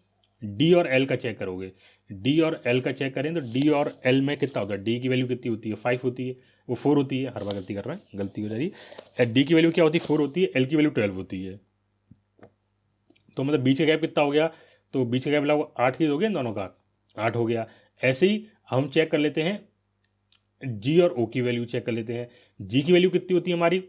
डी और एल का चेक करोगे, डी और एल का चेक करें तो डी और एल में कितना होता है, डी की वैल्यू कितनी होती है, 5 होती है, वो 4 होती है, हर बार गलती कर रहा है, गलती हो जा रही है। डी की वैल्यू क्या होती है, 4 होती है, एल की वैल्यू 12 होती है। तो मतलब बीच का गैप कितना हो गया, तो बीच का गैप लगभग 8 की हो गया इन दोनों का, 8 हो गया। ऐसे ही हम चेक कर लेते हैं जी और ओ की वैल्यू चेक कर लेते हैं। जी की वैल्यू कितनी होती है हमारी,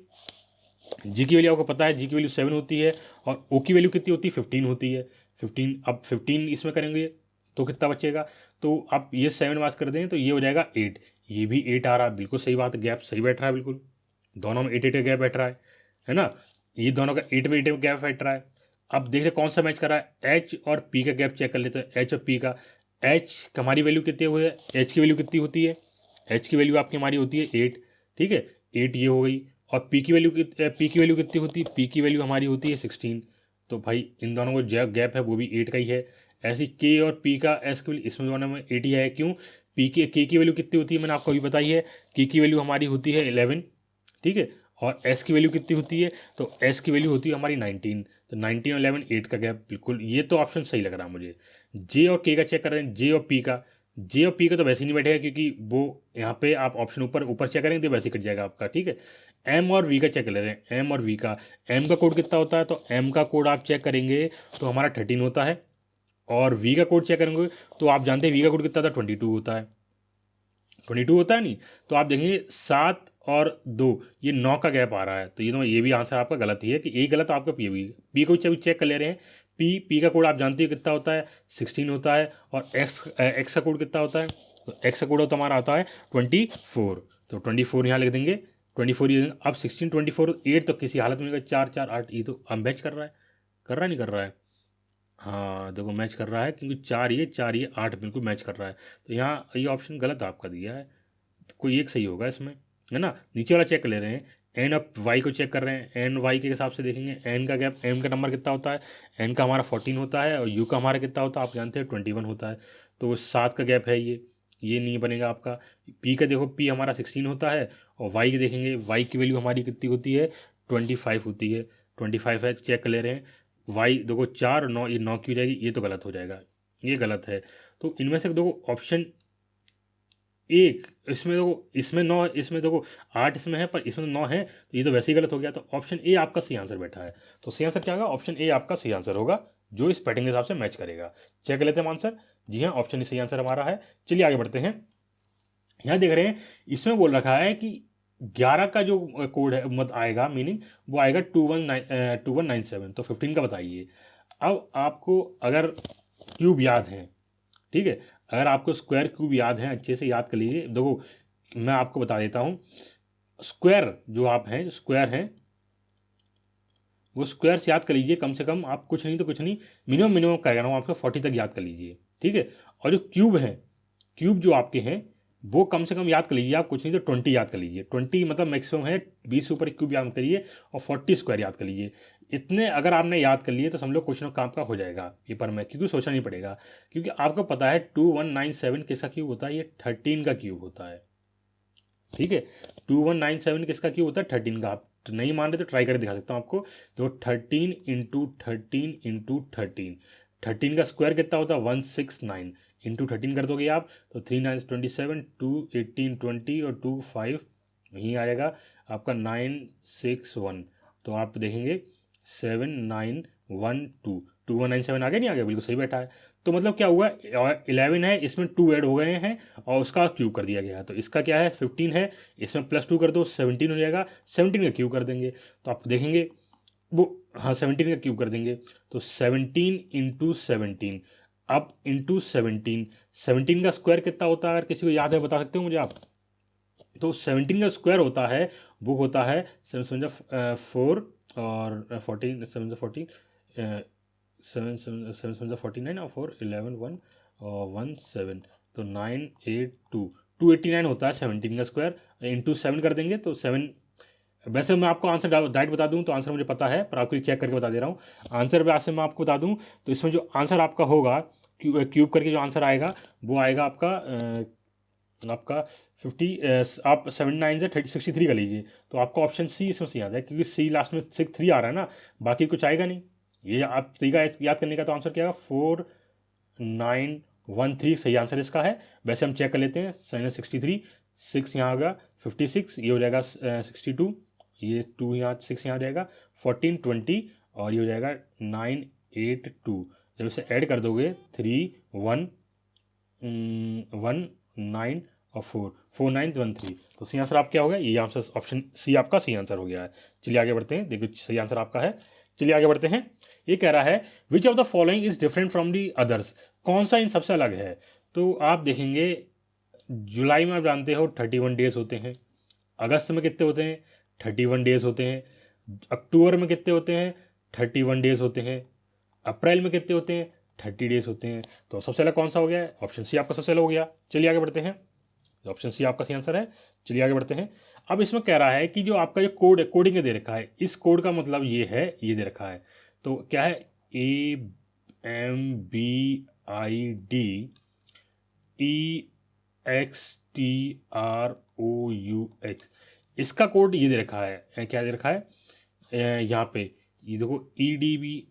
जी की वैल्यू आपको पता है, जी की वैल्यू 7 होती है, और ओ की वैल्यू कितनी होती है, 15 होती है। 15, अब 15 इसमें करेंगे तो कितना बचेगा, तो आप ये 7 मास कर दें तो ये हो जाएगा 8, ये भी 8 आ रहा है, बिल्कुल सही बात है, गैप सही बैठ रहा है, बिल्कुल दोनों में 8 8 का गैप बैठ रहा है ना, ये दोनों का 8 में 8 गैप बैठ रहा है। अब देख रहे कौन सा मैच कर रहा है, एच और पी का गैप चेक कर लेते हैं, एच और पी का। एच हमारी वैल्यू कितनी हुई है, एच की वैल्यू कितनी होती है, एच की वैल्यू आपकी हमारी होती है 8, ठीक है, 8 ये हो गई। और पी की वैल्यू कितनी होती है, पी की वैल्यू हमारी होती है 16, तो भाई इन दोनों को जो गैप है वो भी 8 का ही है। ऐसी के और पी का एस की वैल्यू इसमें दोनों में 8 ही है, क्यों, पी के की वैल्यू कितनी होती है मैंने आपको अभी बताई है, के की वैल्यू हमारी होती है 11, ठीक है, और एस की वैल्यू कितनी होती है, तो एस की वैल्यू होती है हमारी 19, तो 19 और 11 8 का गैप, बिल्कुल ये तो ऑप्शन सही लग रहा है मुझे। जे और के का चेक कर रहे हैं, जे और पी का, जे और पी का तो वैसे ही नहीं बैठेगा क्योंकि वो यहाँ पे आप ऑप्शन ऊपर ऊपर चेक करेंगे तो वैसे ही कट जाएगा आपका, ठीक है। एम और वी का चेक कर ले रहे हैं, एम और वी का, एम का कोड कितना होता है, तो एम का कोड आप चेक करेंगे तो हमारा 13 होता है, और वी का कोड चेक करेंगे तो आप जानते हैं वी का कोड कितना था, 22 होता है, 22 होता है नहीं, तो आप देखेंगे 7 और 2 ये 9 का गैप आ रहा है, तो ये भी आंसर आपका गलत ही है, कि एक गलत आपका पी को चेक कर ले रहे हैं। पी का कोड आप जानते हो कितना होता है, 16 होता है, और एक्स का कोड कितना होता है, तो एक्स का कोड हमारा आता है 24, तो 24 यहाँ लिख देंगे, 24 ये अब 16 24 8 तो किसी हालत में 4 4 8, ये तो मैच कर रहा है, कर रहा नहीं कर रहा है, हाँ देखो मैच कर रहा है, क्योंकि 4 ये 8 बिल्कुल मैच कर रहा है, तो यहाँ ये ऑप्शन गलत आपका दिया है, तो कोई एक सही होगा इसमें, है ना। नीचे वाला चेक कर ले रहे हैं, एन ऑफ वाई को चेक कर रहे हैं, एन वाई के हिसाब से देखेंगे, एन का गैप, एन का नंबर कितना होता है, एन का हमारा 14 होता है, और यू का हमारा कितना होता है आप जानते हैं 21 होता है, तो 7 का गैप है ये नहीं बनेगा आपका। पी का देखो, पी हमारा 16 होता है, और वाई की देखेंगे, वाई की वैल्यू हमारी कितनी होती है 25 होती है, 25 है, चेक कर ले रहे हैं। वाई देखो 4 9, ये 9 की हो जाएगी, ये तो गलत हो जाएगा, ये गलत है। तो इनमें से देखो ऑप्शन एक, इसमें देखो इसमें 9, इसमें देखो 8 इसमें है, पर इसमें 9 है, तो ये तो वैसे ही गलत हो गया, तो ऑप्शन ए आपका सही आंसर बैठा है। तो सही आंसर क्या होगा, ऑप्शन ए आपका सही आंसर होगा, जो इस पैटर्न के हिसाब से मैच करेगा। चेक कर लेते हैं आंसर, जी हाँ ऑप्शन ए सही आंसर हमारा है। चलिए आगे बढ़ते हैं, यहाँ देख रहे हैं इसमें बोल रखा है कि 11 का जो कोड है मत आएगा, मीनिंग वो आएगा 2197, तो 15 का बताइए। अब आपको अगर क्यूब याद है, ठीक है, अगर आपको स्क्वायर क्यूब याद है अच्छे से याद कर लीजिए। देखो मैं आपको बता देता हूँ, स्क्वायर जो आप हैं, स्क्वायर हैं, वो स्क्वायर से याद कर लीजिए, कम से कम आप कुछ नहीं तो कुछ नहीं, मिनिमम कर रहा हूँ आपको 40 तक याद कर लीजिए, ठीक है। और जो क्यूब है, क्यूब जो आपके हैं वो कम से कम याद कर लीजिए आप, कुछ नहीं तो 20 याद कर लीजिए, 20 मतलब मैक्सिमम है, 20 से ऊपर क्यूब याद करिए, और 40 स्क्वायर याद कर लीजिए। इतने अगर आपने याद कर लिए तो समझ लो क्वेश्चन काम का हो जाएगा पेपर में, क्योंकि सोचना नहीं पड़ेगा, क्योंकि आपको पता है 2197 किसका क्यूब होता है, ये 13 का क्यूब होता है, ठीक है। 2197 किसका क्यूब होता है, 13 का। आप नहीं मान रहे तो ट्राई करके दिखा सकता हूँ आपको, तो 13 इंटू 13 इंटू 13, 13 का स्क्वायर कितना होता है 169, इंटू 13 कर दोगे आप तो 3 9 27, 2 18 20 और 2 5 यहीं आएगा आपका 961, तो आप देखेंगे 7912, 2197 आ गया, नहीं आ गया, बिल्कुल सही बैठा है। तो मतलब क्या हुआ, 11 है, इसमें 2 ऐड हो गए हैं और उसका क्यूब कर दिया गया है, तो इसका क्या है 15 है, इसमें +2 कर दो 17 हो जाएगा, 17 का क्यूब कर देंगे, तो आप देखेंगे वो, हाँ 17 का क्यूब कर देंगे, तो 17 इंटू 17, अब इंटू 17, 17 का स्क्वायर कितना होता है, अगर किसी को याद है बता सकते हो मुझे आप। तो 17 का स्क्वायर होता है, वो होता है 7 4 और 14 7 14 7 7 49 और 4 11 1 और 1 7, तो 982 289 होता है 17 का स्क्वायर, इंटू 7 कर देंगे तो 7। वैसे मैं आपको आंसर डायरेक्ट बता दूं तो आंसर मुझे पता है, पर आपके लिए चेक करके बता दे रहा हूँ आंसर। वैसे मैं आपको बता दूं तो इसमें जो आंसर आपका होगा, क्यूब करके जो आंसर आएगा वो आएगा आपका 50, आप 79 से 63 का लीजिए, तो आपका ऑप्शन सी इसमें सही आता है, क्योंकि सी लास्ट में 3 आ रहा है ना, बाकी कुछ आएगा नहीं। ये आप तरीका याद करने का, तो आंसर क्या होगा 4913 सही आंसर इसका है। वैसे हम चेक कर लेते हैं, 63 6 यहाँ होगा 56, ये हो जाएगा 62, ये 2 यहाँ 6 यहाँ हो जाएगा 14 20, और ये हो जाएगा 982। जब इसे ऐड कर दोगे 3 1 1 9 और 4 4913, तो सही आंसर आप क्या हो गया, ये आंसर ऑप्शन सी आपका सही आंसर हो गया है। चलिए आगे बढ़ते हैं, देखिए सही आंसर आपका है। चलिए आगे बढ़ते हैं, ये कह रहा है विच of the following is different from the others, कौन सा इन सबसे अलग है। तो आप देखेंगे जुलाई में आप जानते हो 31 डेज होते हैं, अगस्त में कितने होते हैं 31 डेज होते हैं, अक्टूबर में कितने होते हैं 31 डेज होते हैं, अप्रैल में कितने होते हैं 30 डेज होते हैं। तो सबसे अलग कौन सा हो गया है, ऑप्शन सी आपका सबसे अलग हो गया। चलिए आगे बढ़ते हैं, ऑप्शन सी आपका सही आंसर है। चलिए आगे बढ़ते हैं। अब इसमें कह रहा है कि जो आपका जो कोड है, कोडिंग दे रखा है, इस कोड का मतलब ये है, ये दे रखा है। तो क्या है AMBIDEXTROUX, इसका कोड ये दे रखा है, क्या दे रखा है यहाँ पे, ये देखो EDBI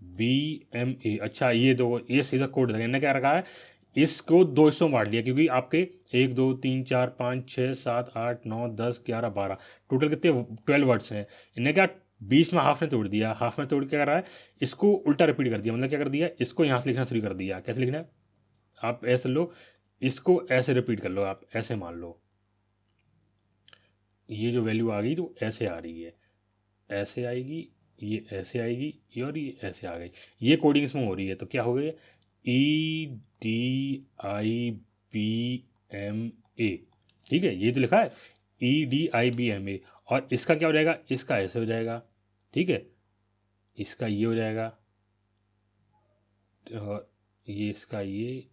BMA। अच्छा ये दो, ये सीधा कोड है, इन्होंने क्या रखा है, इसको दो हिस्सों में बांट दिया, क्योंकि आपके 1 2 3 4 5 6 7 8 9 10 11 12 टोटल कितने 12 वर्ड्स हैं। इन्हें क्या बीच में हाफ में तोड़ दिया, हाफ में तोड़ के कर रहा है, इसको उल्टा रिपीट कर दिया, मतलब क्या कर दिया, इसको यहाँ से लिखना शुरू कर दिया। कैसे लिखना है, आप ऐसे लो, इसको ऐसे रिपीट कर लो, आप ऐसे मान लो, ये जो वैल्यू आ गई तो ऐसे आ रही है, ऐसे आएगी, ये ऐसे आएगी, ये और ये ऐसे आ गई, ये कोडिंग इसमें हो रही है। तो क्या हो गई EDIBMA, ठीक है, ये तो लिखा है EDIBMA, और इसका क्या हो जाएगा, इसका ऐसे हो जाएगा, ठीक है, इसका ये हो जाएगा, और ये इसका ये,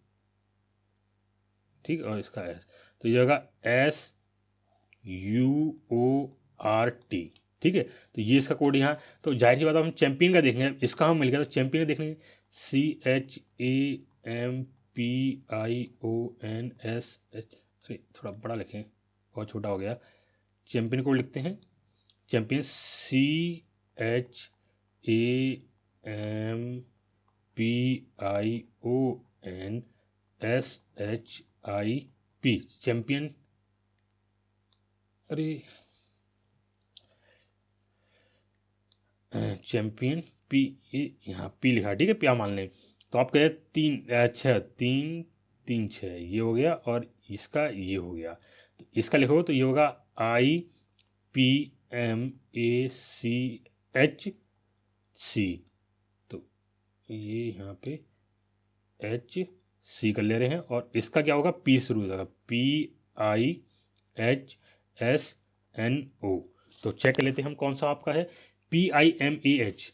ठीक, और इसका एस, तो ये होगा SUORT, ठीक है। तो ये इसका कोड यहाँ, तो जाहिर सी बात हम चैंपियन का देखेंगे, इसका हम मिल गया तो चैंपियन का देख लेंगे, CHAMPIONS, अरे थोड़ा बड़ा लिखें, बहुत छोटा हो गया, चैंपियन कोड लिखते हैं, चैंपियन CHAMPIONSHIP, चैंपियन, अरे चैंपियन पी, यहाँ पी लिखा, ठीक है, पिया मान लें। तो आप कहे 3 6 ये हो गया, और इसका ये हो गया, तो इसका लिखो तो ये होगा IPMACHC, तो ये यहाँ पे HC कर ले रहे हैं, और इसका क्या होगा, पी शुरू हो जाएगा, PIHSNO। तो चेक कर लेते हैं हम कौन सा आपका है, PIMAHCPIHSN,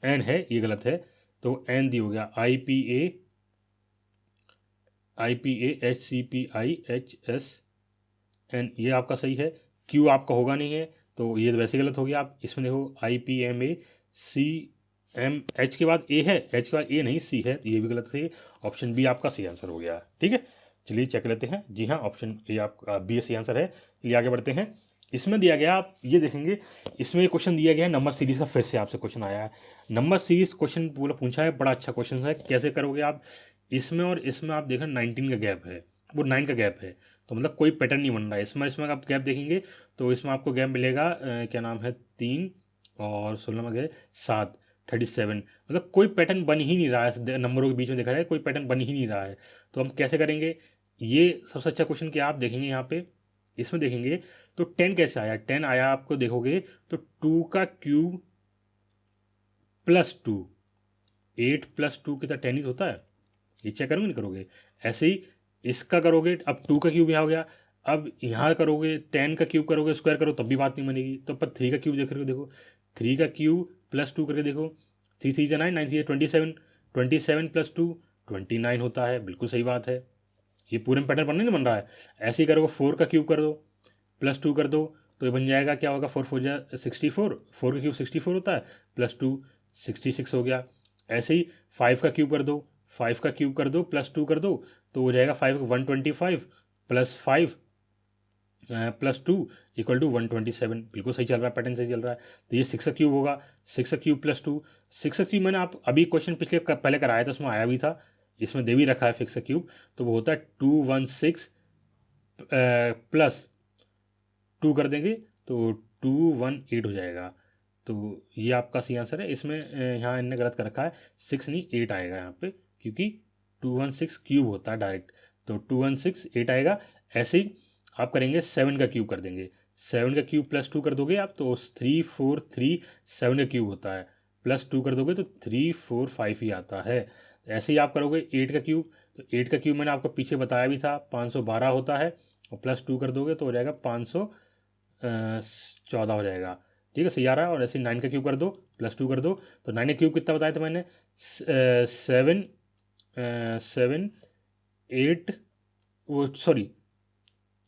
एन है, ये गलत है, तो एन दी हो गया, IPAHCPIHSN, ये आपका सही है। क्यू आपका होगा नहीं है, तो ये वैसे गलत हो गया। आप इसमें देखो IPMACM, के बाद ए है, एच के बाद ए नहीं सी है, तो ये भी गलत है। ऑप्शन बी आपका सही आंसर हो गया, ठीक है। चलिए चेक लेते हैं, जी हाँ, ऑप्शन ए आपका बी सही आंसर है। चलिए आगे बढ़ते हैं। इसमें दिया गया, आप ये देखेंगे, इसमें क्वेश्चन दिया गया है नंबर सीरीज का, फिर से आपसे क्वेश्चन आया है, नंबर सीरीज क्वेश्चन पूरा पूछा है, बड़ा अच्छा क्वेश्चन है, कैसे करोगे आप। इसमें और इसमें आप देखें 19 का गैप है, वो 9 का गैप है, तो मतलब कोई पैटर्न नहीं बन रहा है इसमें आप गैप देखेंगे तो इसमें आपको गैप मिलेगा, क्या नाम है, 3 और 16 में गए 7, 37, मतलब कोई पैटर्न बन ही नहीं रहा है, नंबरों के बीच में देखा जाए कोई पैटर्न बन ही नहीं रहा है। तो हम कैसे करेंगे, ये सबसे अच्छा क्वेश्चन क्या आप देखेंगे यहाँ पे, इसमें देखेंगे तो 10 कैसे आया, 10 आया आपको देखोगे तो 2 का क्यूब प्लस 2, 8 + 2 कितना 10 ही होता है, ये चेक करोगे नहीं करोगे। ऐसे ही इसका करोगे, अब 2 का क्यूब यहाँ हो गया, अब यहाँ करोगे 10 का क्यूब करोगे, स्क्वायर करो तब भी बात नहीं बनेगी। तो पर 3 का क्यूब देख रहे हो, देखो 3 का क्यूब प्लस 2 करके देखो, 3 3 9, 9 3 27, 27 + 2 29 होता है, बिल्कुल सही बात है। ये पूरे में पैटर्न बनने नहीं बन रहा है। ऐसे ही करोगे 4 का क्यूब कर दो प्लस 2 कर दो, तो ये बन जाएगा, क्या होगा, 4 4 64, 4 का क्यूब 64 होता है, प्लस 2 66 हो गया। ऐसे ही 5 का क्यूब कर दो, 5 का क्यूब कर दो प्लस 2 कर दो, तो हो जाएगा 5 125 प्लस 5 प्लस 2 = 127, बिल्कुल सही चल रहा है, पैटर्न सही चल रहा है। तो ये 6 का क्यूब होगा, 6 का क्यूब प्लस 2, 6 का क्यूब मैंने आप अभी क्वेश्चन पिछले पहले कराया था, उसमें आया भी था, इसमें दे भी रखा है 6 का क्यूब, तो वो होता है 216 प्लस 2 कर देंगे तो 218 हो जाएगा। तो ये आपका सही आंसर है। इसमें यहाँ इनने गलत कर रखा है, 6 नहीं 8 आएगा यहाँ पे, क्योंकि 216 क्यूब होता है डायरेक्ट, तो 216 8 आएगा। ऐसे ही आप करेंगे 7 का क्यूब कर देंगे, 7 का क्यूब प्लस 2 कर दोगे आप तो 3 4 3 7 का क्यूब होता है, प्लस 2 कर दोगे तो 3 4 5 ही आता है। ऐसे ही आप करोगे 8 का क्यूब, तो 8 का क्यूब मैंने आपको पीछे बताया भी था 512 होता है, और प्लस 2 कर दोगे तो हो जाएगा 514 हो जाएगा। ठीक है, सही आ रहा है। और ऐसे 9 का क्यूब कर दो, प्लस 2 कर दो, तो 9 का क्यूब कितना बताया था मैंने, 7 वो सॉरी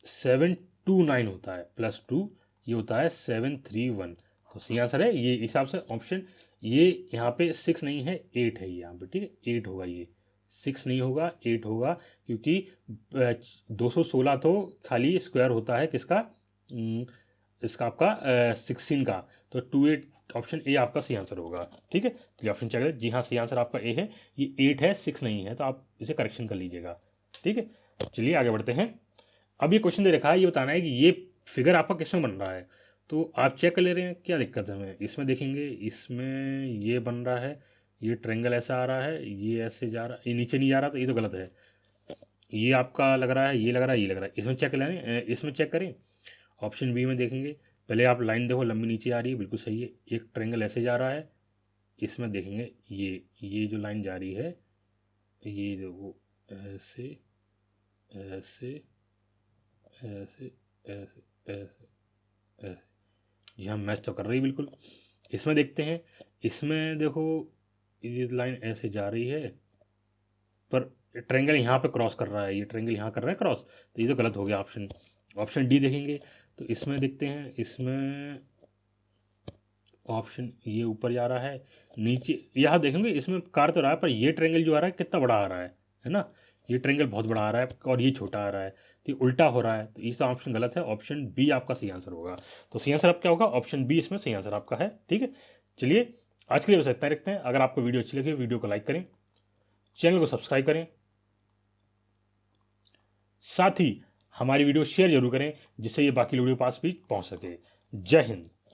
729 होता है, प्लस 2 ये होता है 731। तो सही आंसर है ये, हिसाब से ऑप्शन ये यहाँ पे 6 नहीं है 8 है यहाँ पे। ठीक है, 8 होगा, ये 6 नहीं होगा 8 होगा, क्योंकि 216 तो खाली स्क्वायर होता है किसका, इसका आपका 16 का। तो 28 ऑप्शन ए आपका सही आंसर होगा। ठीक है, चलिए ऑप्शन चेक करें। जी हाँ, सही आंसर आपका ए है, ये 8 है 6 नहीं है, तो आप इसे करेक्शन कर लीजिएगा। ठीक है, चलिए आगे बढ़ते हैं। अब ये क्वेश्चन दे रखा है, ये बताना है कि ये फिगर आपका किस में बन रहा है। तो आप चेक कर ले रहे हैं, क्या दिक्कत है हमें इसमें, देखेंगे इसमें ये बन रहा है, ये ट्रेंगल ऐसा आ रहा है, ये ऐसे जा रहा है, ये नीचे नहीं जा रहा, तो ये तो गलत है। ये आपका लग रहा है, ये लग रहा है, ये लग रहा है, इसमें चेक करें, इसमें चेक करें। ऑप्शन बी में देखेंगे, पहले आप लाइन देखो लंबी नीचे आ रही है, बिल्कुल सही है। एक ट्रेंगल ऐसे जा रहा है, इसमें देखेंगे ये जो लाइन जा रही है, ये देखो ऐसे ऐसे ऐसे ऐसे ऐसे ऐसे, जी हाँ मैच तो कर रही है बिल्कुल। इसमें देखते हैं, इसमें देखो ये लाइन ऐसे जा रही है, पर ट्रेंगल यहाँ पे क्रॉस कर रहा है, ये ट्रेंगल यहाँ कर रहा है क्रॉस, तो ये तो गलत हो गया ऑप्शन। ऑप्शन डी देखेंगे, तो इसमें देखते हैं, इसमें ऑप्शन ये ऊपर जा रहा है, नीचे यहाँ देखेंगे इसमें कार तो रहा है, पर ये ट्रेंगल जो आ रहा है कितना बड़ा आ रहा है ना, ये ट्रेंगल बहुत बड़ा आ रहा है और ये छोटा आ रहा है, तो ये उल्टा हो रहा है, तो इसका ऑप्शन गलत है। ऑप्शन बी आपका सही आंसर होगा। तो सही आंसर आपका क्या होगा, ऑप्शन बी इसमें सही आंसर आपका है। ठीक है, चलिए आज के लिए बस इतना ही रखते हैं। अगर आपको वीडियो अच्छी लगी, वीडियो को लाइक करें, चैनल को सब्सक्राइब करें, साथ ही हमारी वीडियो शेयर जरूर करें, जिससे ये बाकी लोगों के पास भी पहुंच सके। जय हिंद।